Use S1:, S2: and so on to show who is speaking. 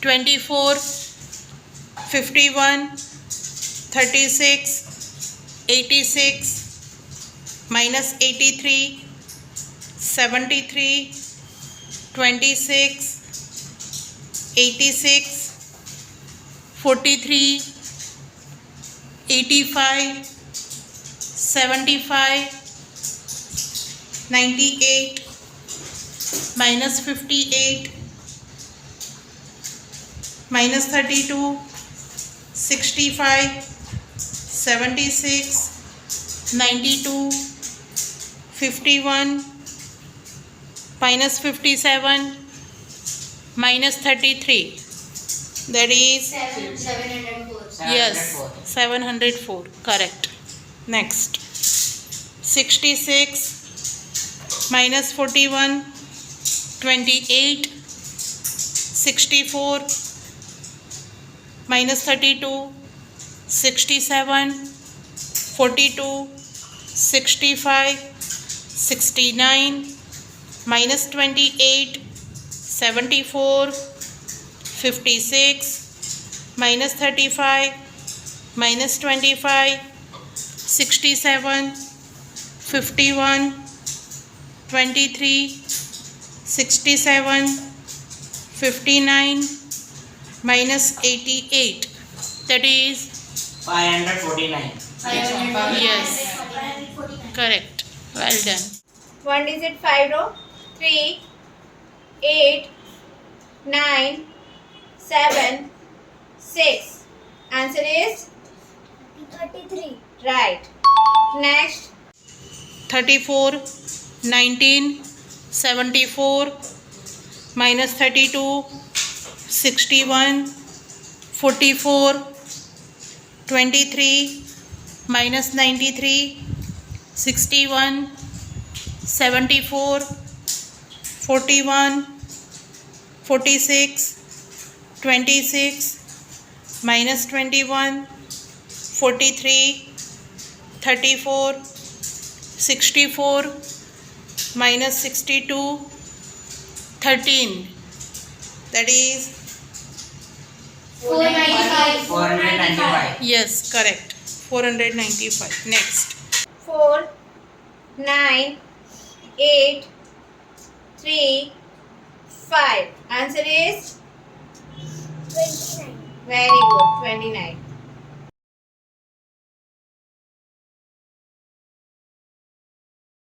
S1: 24, 51, 36, 86, minus 83, 73, 26, 86, 43, 85, 75, 98, minus 58, minus 32, 65, 76, 92, 51, minus 57, minus 33. That is
S2: 704.
S1: yes, 704. Correct. Next, 66, minus 41, 28, 64, minus 32, 67, 42, 65, 69, minus 28, 74, 56, minus 35, minus 25, 67, 51, 23, 67, 59, minus 88. That is
S3: 549.
S1: yes, correct. Well done.
S2: One digit 5 row. 3, 8, 9, 7, 6. Answer is
S4: 33.
S2: right. Next.
S1: 34, 19, 74, minus 32, 61, 44, 23, minus 93, 61, 74, 41, 46, 26, minus 21, 43, 34, 64, minus 62, 13. That is
S2: 495.
S3: 495.
S1: yes, correct. 495. Next.
S2: 4, 9, 8, 3, 5. Answer is
S4: 29.
S2: very good. 29.